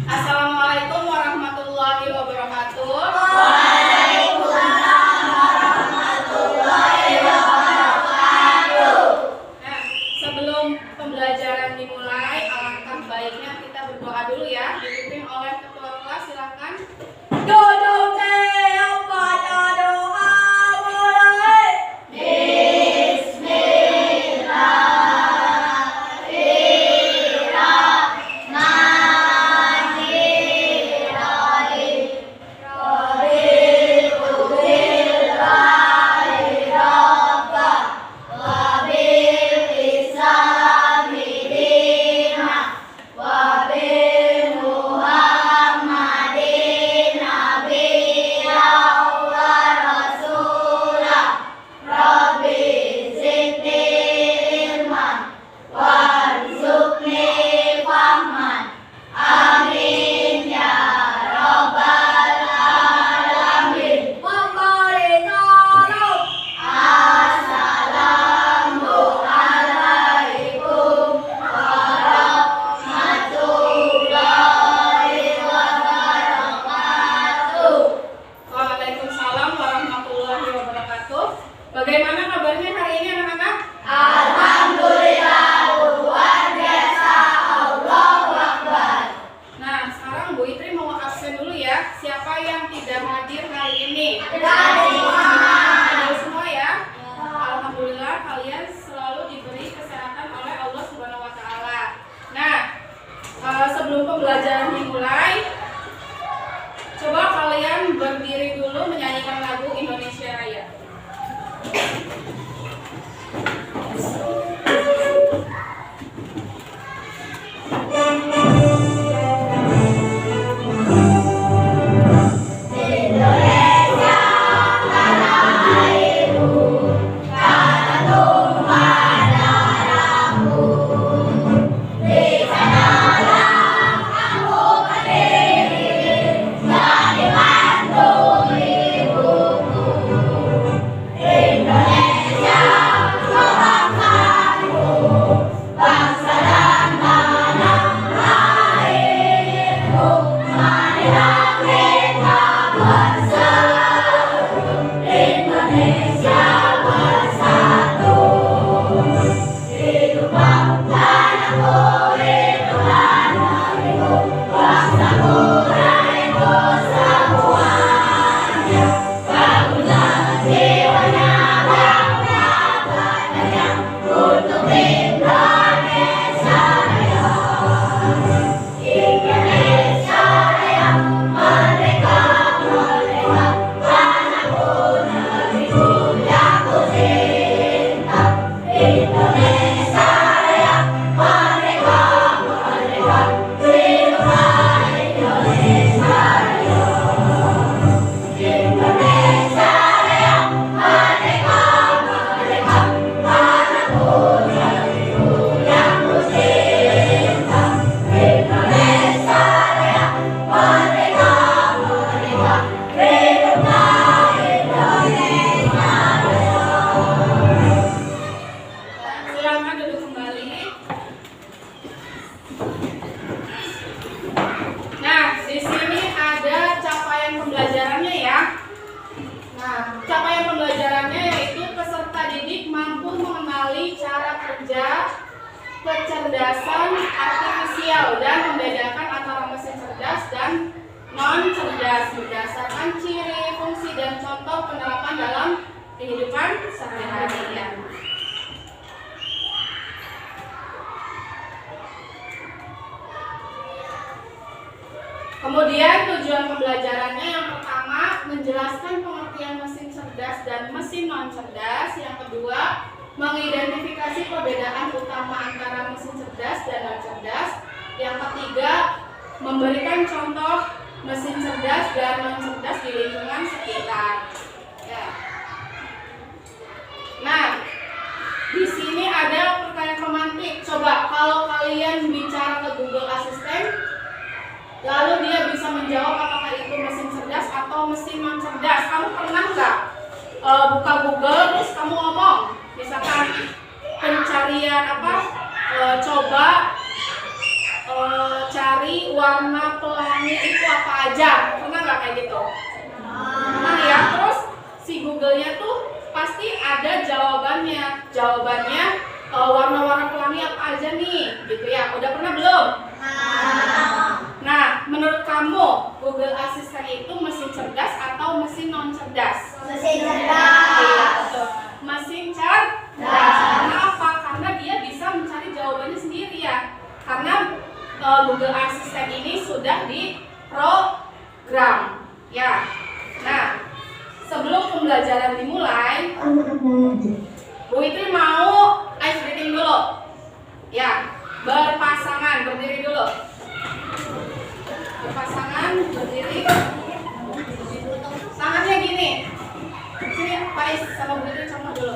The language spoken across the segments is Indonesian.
Assalamualaikum warahmatullahi wabarakatuh. Waalaikumsalam warahmatullahi wabarakatuh. Nah, sebelum pembelajaran dimulai, alangkah baiknya kita berdoa dulu ya, dipimpin oleh ketua kelas. Silakan. Duduk yang pada doa mulai. Waalaikumsalam warahmatullahi wabarakatuh. Bagaimana kabarnya hari ini anak-anak? Alhamdulillah luar biasa. Allahu Akbar. Nah, sekarang Bu Itri mau absen dulu ya. Siapa yang tidak hadir hari ini? Hadir semua ya. Alhamdulillah kalian selalu diberi kesehatan oleh Allah Subhanahu wa taala. Nah, sebelum pembelajaran dimulai, coba kalian berdiri dulu menyanyikan lagu Indonesia Raya. Silakan duduk kembali. Nah, di sini ada capaian pembelajarannya ya. Nah, capaian pembelajarannya yaitu peserta didik mampu mengenali cara kerja kecerdasan artifisial dan membedakan antara mesin cerdas dan non cerdas berdasarkan ciri, fungsi, dan contoh penerapan dalam kehidupan sehari-hari. Kemudian tujuan pembelajarannya yang pertama menjelaskan pengertian mesin cerdas dan mesin non cerdas. Yang kedua mengidentifikasi perbedaan utama antara mesin cerdas dan non cerdas. Yang ketiga memberikan contoh mesin cerdas dan non cerdas di lingkungan sekitar. Ya. Nah, di sini ada pertanyaan pemantik. Coba kalau kalian bicara ke Google Assistant, lalu dia bisa menjawab apakah itu mesin cerdas atau mesin non cerdas. Kamu pernah nggak buka Google terus kamu ngomong, misalkan pencarian apa? Coba cari warna pelangi itu apa aja. Pernah nggak kayak gitu? Pernah ya. Terus si Google-nya tuh pasti ada jawabannya. Jawabannya warna-warna pelangi apa aja nih, gitu ya. Udah pernah belum? Nah, menurut kamu Google Assistant itu mesin cerdas atau mesin non cerdas? Mesin Iya, cerdas. betul. Mesin cerdas. Karena apa? Karena dia bisa mencari jawabannya sendiri ya. Karena Google Assistant ini sudah diprogram ya. Nah, sebelum pembelajaran dimulai, Bu Itri mau ice breathing dulu. Ya, berpasangan, berdiri dulu. Berpasangan, berdiri. Tangannya gini. Sini Pak Is sama Bu Itri contoh dulu.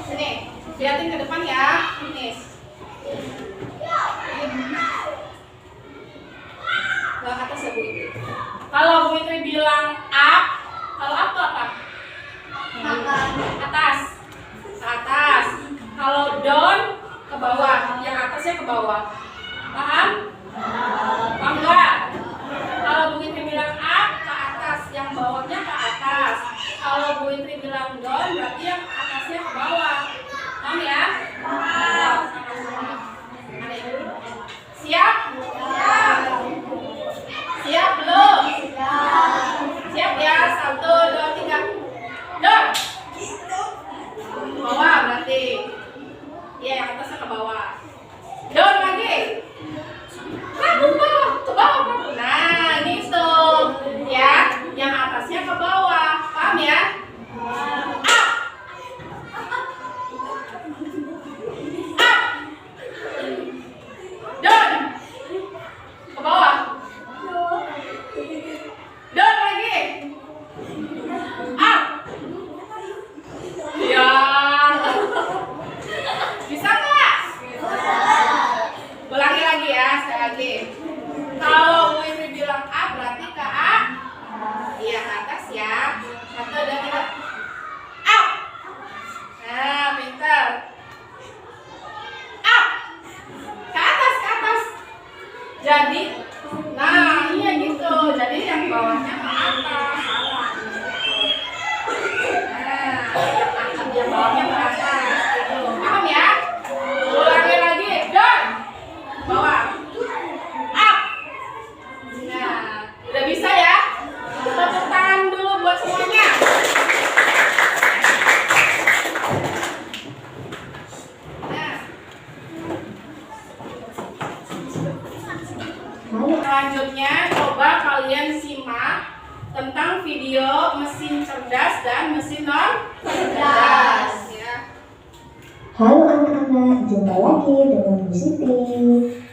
Sini, lihatin ke depan ya. Ini. Ke atas ya Bu Itri. Kalau Bu Itri bilang up, kalau up tuh apa? Atas. Ke atas. Kalau down ke bawah, yang atasnya ke bawah. Paham? Paham nggak? Kalau Bu Itri bilang up, ke atas, yang bawahnya ke atas. Kalau Bu Itri bilang down, berarti yang atasnya ke bawah. Paham ya? Paham. Siap? Siap belum? Siap ya? 1, 2, 3. Down. Bawah berarti. Iya, yang atasnya ke bawah. Down lagi. Ke bawah, ke bawah. Nah, gitu. Ya, yang atasnya ke bawah. Paham ya? Up. Up. Down. Ke bawah. Down lagi. Up. Ya. Bisa nggak? Ulangi lagi ya, sekali lagi. Kalau Bu Itri bilang up, berarti ke A. Iya, ke atas ya. 1, 2, 3. Up. Nah, pintar. Up. Ke atas, ke atas. Jadi, nah iya gitu. Jadi yang bawahnya ke atas. Nah, yang bawahnya ke atas. Gitu. Paham ya? Ulangi lagi. Down. Bawah. Up. Nah, udah bisa ya? Tepuk tangan dulu buat semuanya. Nah. Selanjutnya coba kalian simak tentang video mesin cerdas dan mesin non cerdas ya. Halo anak-anak, jumpa lagi dengan Bu Siti.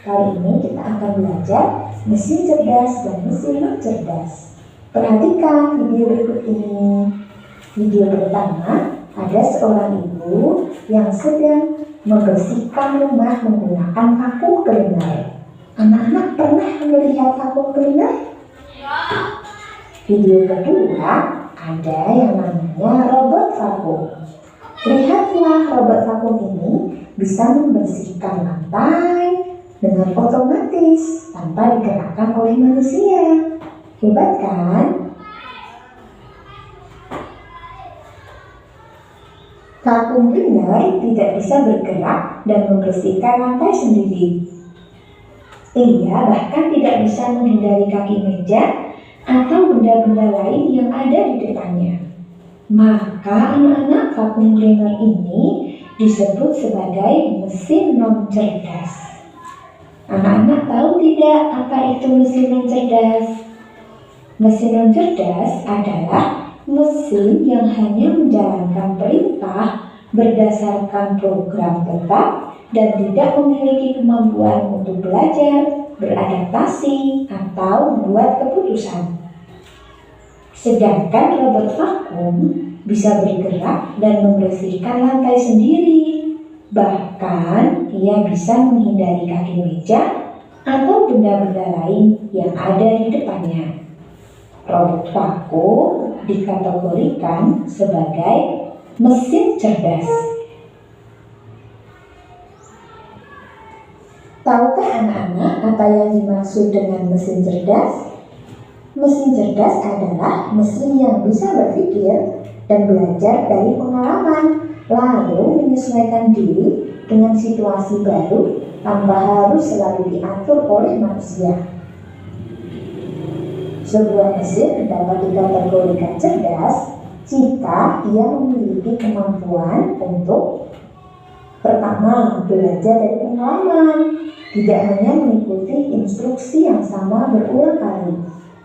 Kali ini kita akan belajar mesin cerdas dan mesin non cerdas. Perhatikan video berikut ini. Video pertama, ada seorang ibu yang sedang membersihkan rumah menggunakan vakum cleaner. Anak-anak pernah melihat vakum cleaner? Video kedua, ada yang namanya robot vakum. Lihatlah, robot vakum ini bisa membersihkan lantai dengan otomatis tanpa digerakkan oleh manusia. Hebat kan? Vakum cleaner tidak bisa bergerak dan membersihkan lantai sendiri. Ia bahkan tidak bisa menghindari kaki meja atau benda-benda lain yang ada di depannya. Maka anak-anak, vakum cleaner ini disebut sebagai mesin non cerdas. Anak-anak tahu tidak apa itu mesin non cerdas? Mesin non cerdas adalah mesin yang hanya menjalankan perintah berdasarkan program tetap dan tidak memiliki kemampuan untuk belajar, beradaptasi, atau membuat keputusan. Sedangkan robot vakum bisa bergerak dan membersihkan lantai sendiri. Bahkan ia bisa menghindari kaki meja atau benda-benda lain yang ada di depannya. Robot vakum dikategorikan sebagai mesin cerdas. Tahukah anak-anak apa yang dimaksud dengan mesin cerdas? Mesin cerdas adalah mesin yang bisa berpikir dan belajar dari pengalaman, lalu menyesuaikan diri dengan situasi baru tanpa harus selalu diatur oleh manusia. Sebuah mesin dapat dikategorikan cerdas jika ia memiliki kemampuan untuk pertama, belajar dari pengalaman, tidak hanya mengikuti instruksi yang sama berulang kali.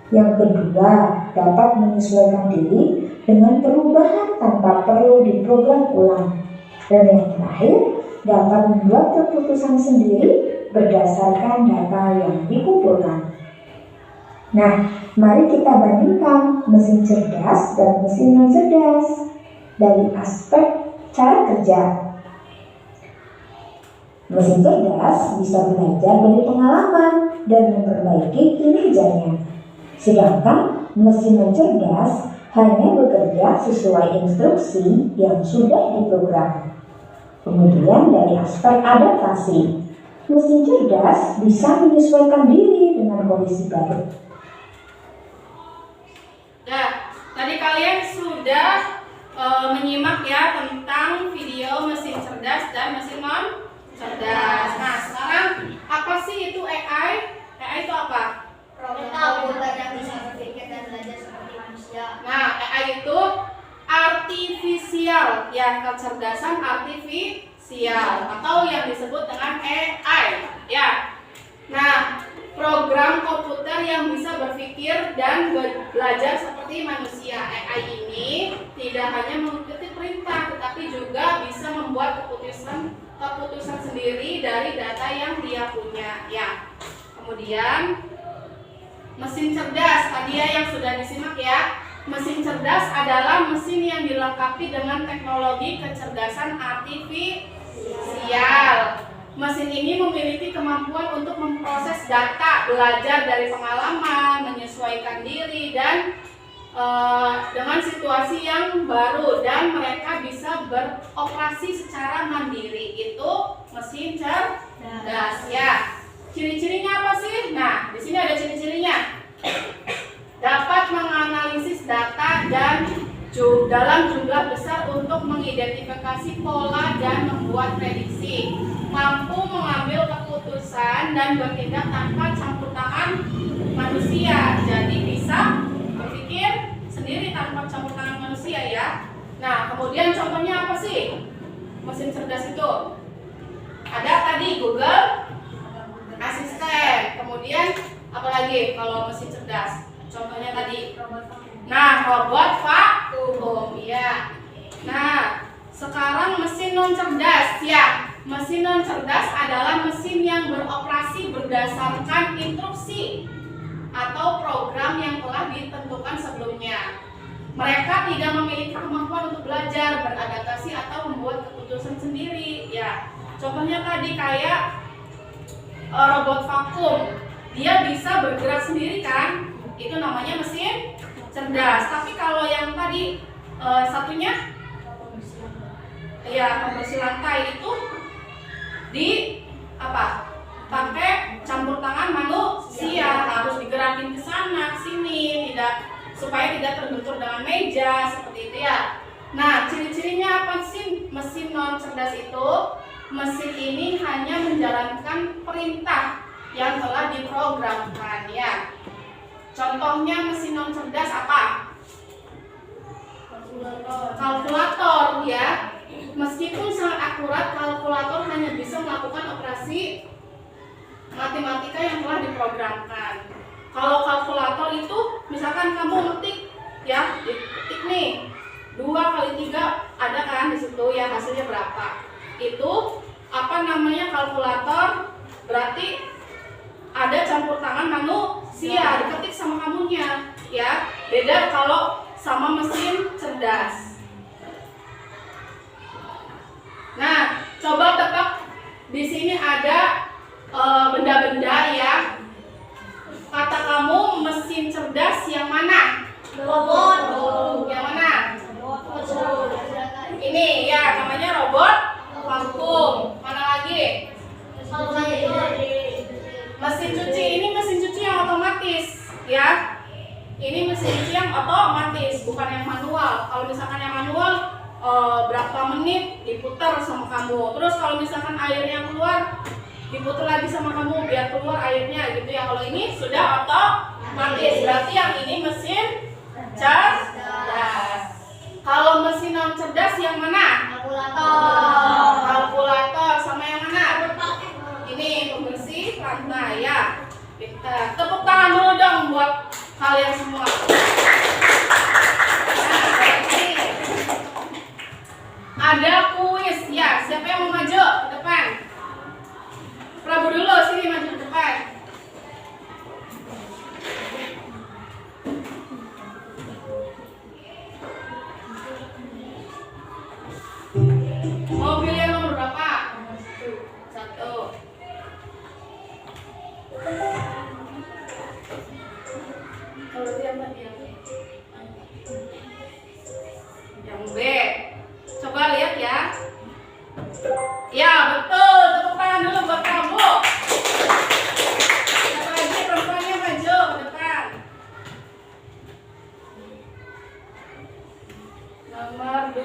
Yang kedua, dapat menyesuaikan diri dengan perubahan tanpa perlu diprogram ulang. Dan yang terakhir, dapat membuat keputusan sendiri berdasarkan data yang dikumpulkan. Nah, mari kita bandingkan mesin cerdas dan mesin non cerdas dari aspek cara kerja. Mesin cerdas bisa belajar dari pengalaman dan memperbaiki kinerjanya. Sedangkan mesin non cerdas hanya bekerja sesuai instruksi yang sudah diprogram. Kemudian dari aspek adaptasi, mesin cerdas bisa menyesuaikan diri dengan kondisi baru. Nah, tadi kalian sudah menyimak ya tentang video mesin cerdas dan mesin non cerdas. Nah, sekarang apa sih itu AI? AI itu apa? Robot yang bisa berpikir dan belajar seperti manusia. Nah, AI itu artifisial, ya, kecerdasan artifisial atau yang disebut dengan AI, ya. Nah, program komputer yang bisa berpikir dan belajar seperti manusia. AI ini tidak hanya mengikuti perintah, tetapi juga bisa membuat keputusan sendiri dari data yang dia punya, ya. Kemudian mesin cerdas tadi ya yang sudah disimak ya. Mesin cerdas adalah mesin yang dilengkapi dengan teknologi kecerdasan artifisial. Mesin ini memiliki kemampuan untuk memproses data, belajar dari pengalaman, menyesuaikan diri dan dengan situasi yang baru, dan mereka bisa beroperasi secara mandiri. Itu mesin cerdas ya. Ciri-cirinya apa sih? Nah, di sini ada ciri-cirinya. Dapat menganalisis data dan dalam jumlah besar untuk mengidentifikasi pola dan membuat prediksi. Mampu mengambil keputusan dan bertindak tanpa campur tangan manusia. Jadi bisa berpikir sendiri tanpa campur tangan manusia ya. Nah, kemudian contohnya apa sih mesin cerdas itu? Ada tadi Google Asisten. Kemudian apalagi kalau mesin cerdas? Contohnya tadi. Nah, robot vakum ya. Nah, sekarang mesin non cerdas ya. Mesin non cerdas adalah mesin yang beroperasi berdasarkan instruksi atau program yang telah ditentukan sebelumnya. Mereka tidak memiliki kemampuan untuk belajar, beradaptasi atau membuat keputusan sendiri ya. Contohnya tadi kayak robot vakum, dia bisa bergerak sendiri kan, itu namanya mesin cerdas. Tapi kalau yang tadi satunya ya pembersih lantai itu pakai campur tangan manusia, harus digerakin ke sana ke sini, supaya tidak terbentur dengan meja seperti itu ya. Nah, ciri-cirinya apa sih mesin non cerdas itu? Mesin ini hanya menjalankan perintah yang telah diprogramkan ya. Contohnya mesin non cerdas apa? Kalkulator ya. Meskipun sangat akurat, kalkulator hanya bisa melakukan operasi matematika yang telah diprogramkan. Kalau kalkulator itu misalkan kamu ngetik ya, diketik nih 2 kali 3 ada kan di situ ya, hasilnya berapa? Itu kalkulator berarti ada campur tangan manusia, diketik sama kamunya ya. Beda kalau sama mesin cerdas. Nah, coba tebak, di sini ada benda-benda ya. Kata kamu mesin cerdas yang mana? Robot. Yang mana? Ini ya namanya robot vakum. Mana lagi? ini mesin cuci yang otomatis, bukan yang manual. Kalau misalkan yang manual berapa menit diputar sama kamu. Terus kalau misalkan airnya keluar, diputar lagi sama kamu biar keluar airnya gitu ya. Kalau ini sudah otomatis, berarti yang ini mesin cerdas. Kalau mesin non cerdas yang mana? Kalkulator sama yang mana? Ini pembersih lantai ya. Kita tepuk tangan dulu dong buat kalian semua. Ada kuis ya, siapa yang mau maju ke depan? Prabu dulu sini maju ke depan. Mau pilih yang nomor berapa? Satu. Kalau dia apa dia? Yang B. Coba lihat ya. Ya betul, tepuk tangan dulu buat kamu. Siapa lagi perempuannya maju ke depan. Nomor 2.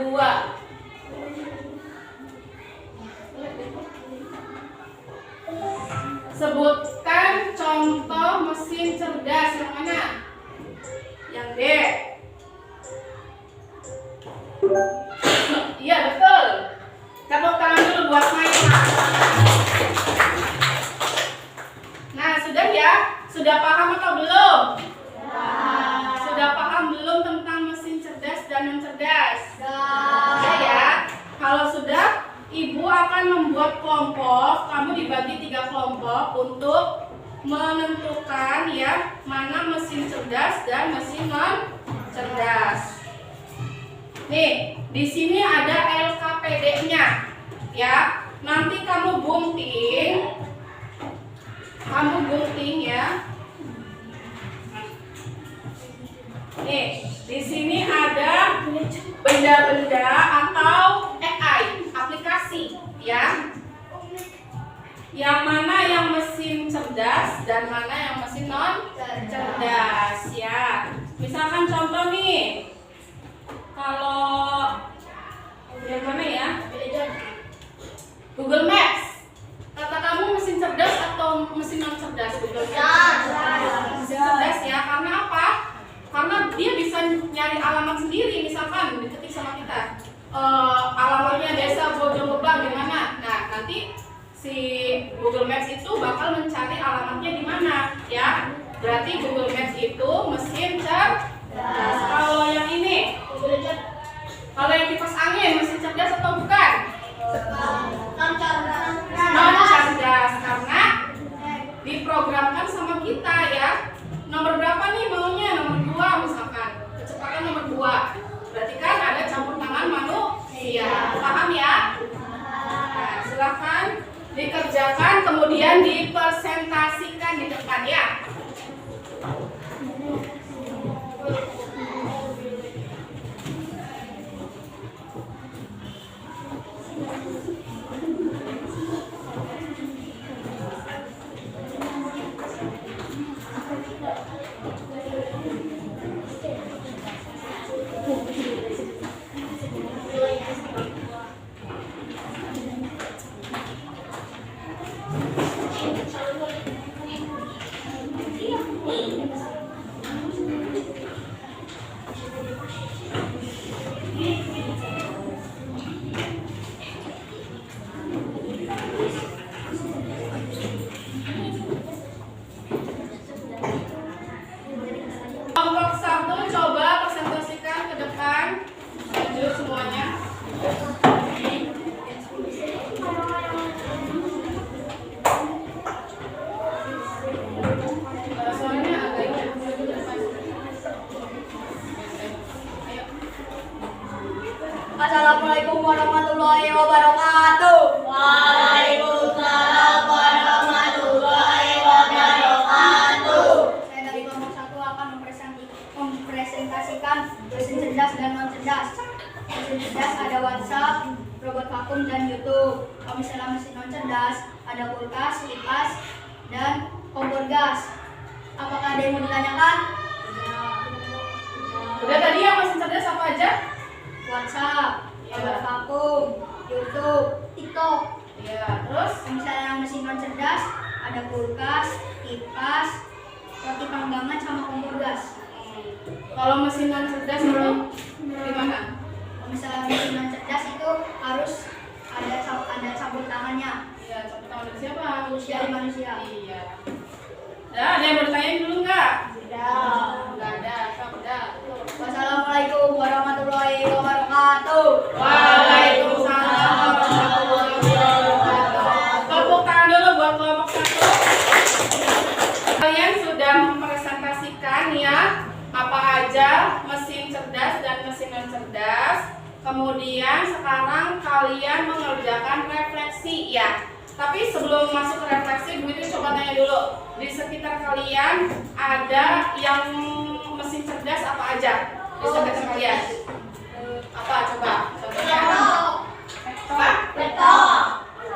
Sebutkan contoh mesin cerdas yang mana? Yang D. Iya betul. Tepuk tangan dulu buat Maima. Nah sudah ya? Sudah paham atau belum? Sudah paham belum tentang mesin cerdas dan non cerdas? Sudah ya? Kalau sudah, Ibu akan membuat kelompok. Kamu dibagi 3 kelompok untuk menentukan ya mana mesin cerdas dan mesin non cerdas. Nih, di sini ada LKPD-nya, ya. Nanti kamu gunting ya. Nih, di sini ada benda-benda atau AI, aplikasi, ya. Yang mana yang mesin cerdas dan mana yang mesin non cerdas, ya. Misalkan contoh nih. Kalau yang mana ya? Google Maps. Kata kamu mesin cerdas atau mesin non cerdas? Google Maps. Mesin cerdas ya. Karena apa? Karena dia bisa nyari alamat sendiri. Misalkan diketik sama kita, alamatnya desa Bojongebang di mana? Nah, nanti si Google Maps itu bakal mencari alamatnya di mana, ya. Berarti Google Maps itu mesin cerdas. Kalau yang ini, kalau yang kipas angin mesin cerdas atau bukan? Non cerdas karena diprogramkan sama kita ya. Nomor berapa nih maunya? Nomor 2 misalkan. Kecepatan nomor 2. Berarti kan ada campur tangan manusia. Paham ya? Nah, silakan dikerjakan kemudian dipresentasikan di depan ya. Kelompok 1 coba presentasikan ke depan. Maju semuanya. Soalnya agak maju ke depan. Ayo. Assalamualaikum warahmatullahi wabarakatuh. Waalaikumsalam warahmatullahi wabarakatuh. Saya dari kelompok 1 akan mempresentasikan mesin cerdas dan non cerdas. Mesin cerdas ada WhatsApp, robot vakum dan YouTube. Kalau misalnya mesin non cerdas ada kulkas, kipas, dan kompor gas. Apakah ada yang mau ditanyakan? Kalau misalnya mesin non cerdas, ada kulkas, kipas, roti panggangan sama kompor gas. Kalau mesin non cerdas itu gimana? Kalau misalnya mesin non cerdas itu harus ada sabun tangannya. Iya, sabun tangan dari siapa? Dari manusia. Iya. Ada yang bertanya dulu nggak? Tidak. Nggak ada. Udah. Wassalamualaikum warahmatullahi wabarakatuh. Waalaikumsalam warahmatullahi wabarakatuh. Tepuk tangan dulu buat kelompok 1. Kalian sudah mempresentasikan ya apa aja mesin cerdas dan mesin non cerdas. Kemudian sekarang kalian mengerjakan refleksi ya. Tapi sebelum masuk ke refleksi, Bu Ini coba tanya dulu. Di sekitar kalian ada yang mesin cerdas apa aja? Di sekitar kalian? Apa coba? Contohnya? Apa?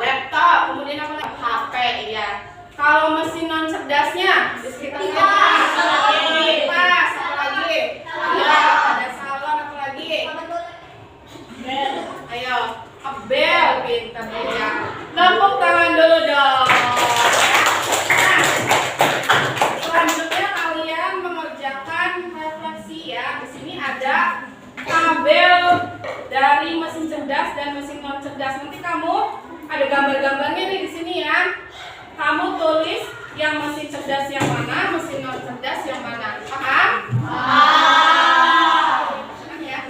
Laptop. Kemudian apa lagi? HP ya. Kalau mesin non cerdasnya di sekitar kalian? Kipas. Apa lagi? Ya, ada salon apa lagi? Ayo, bel, pintar ya. Tepuk tangan dulu dong. Nah, selanjutnya kalian mengerjakan refleksi ya. Di sini ada tabel dari mesin cerdas dan mesin non cerdas. Nanti kamu ada gambar-gambarnya nih di sini ya. Kamu tulis yang mesin cerdas yang mana, mesin non cerdas yang mana. Paham? Paham ya.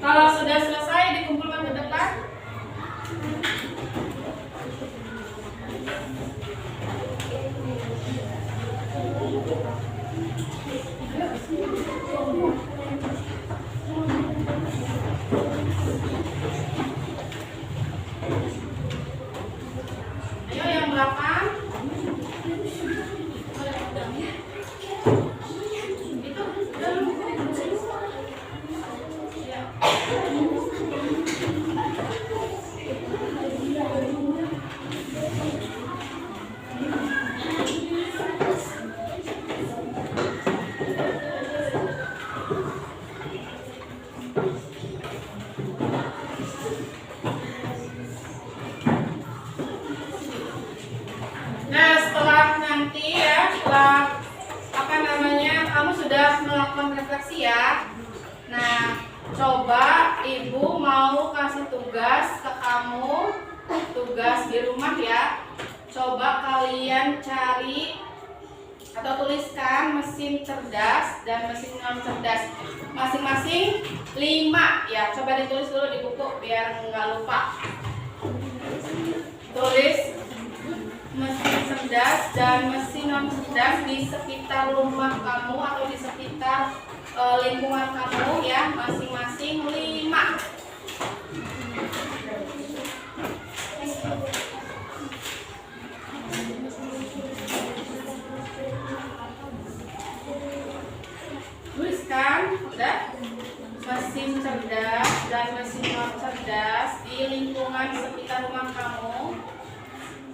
Kalau sudah selesai dikumpulkan ke depan. Ayo yang belakang. Coba ibu mau kasih tugas ke kamu, tugas di rumah ya. Coba kalian cari atau tuliskan mesin cerdas dan mesin non cerdas masing-masing 5 ya. Coba ditulis dulu di buku biar nggak lupa. Tulis mesin cerdas dan mesin non cerdas di sekitar rumah kamu atau di sekitar lingkungan kamu ya, masing-masing 5. Tuliskan, udah? Mesin cerdas dan mesin non cerdas di lingkungan sekitar rumah kamu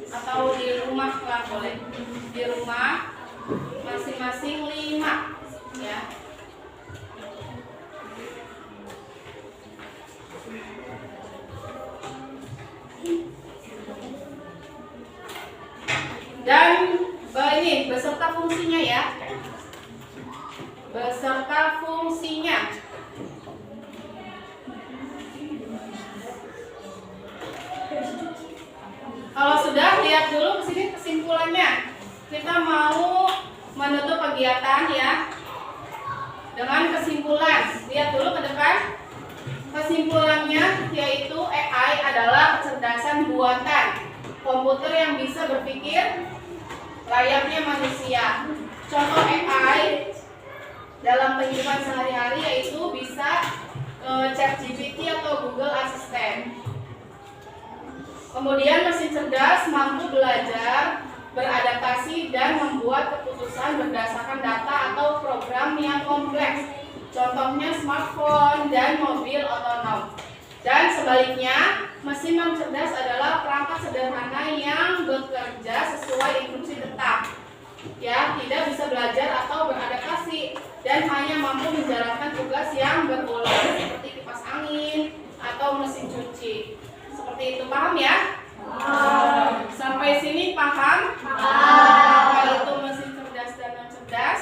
atau di rumah lah boleh. Di rumah masing-masing 5 ya. Dan ini beserta fungsinya ya. Beserta fungsinya. Kalau sudah, lihat dulu ke sini kesimpulannya. Kita mau menutup kegiatan ya dengan kesimpulan. Lihat dulu ke depan. Kesimpulannya yaitu AI adalah kecerdasan buatan komputer yang bisa berpikir layaknya manusia. Contoh AI dalam kehidupan sehari-hari yaitu bisa ChatGPT atau Google Assistant. Kemudian mesin cerdas mampu belajar, beradaptasi dan membuat keputusan berdasarkan data atau program yang kompleks. Contohnya smartphone dan mobil otonom. Dan sebaliknya, mesin non cerdas adalah perangkat sederhana yang bekerja sesuai instruksi tetap. Ya, tidak bisa belajar atau beradaptasi dan hanya mampu menjalankan tugas yang berulang seperti kipas angin atau mesin cuci. Seperti itu, paham ya? Sampai sini paham? Apa itu mesin cerdas dan non cerdas?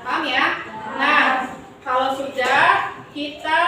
Paham ya? Nah, kalau sudah, kita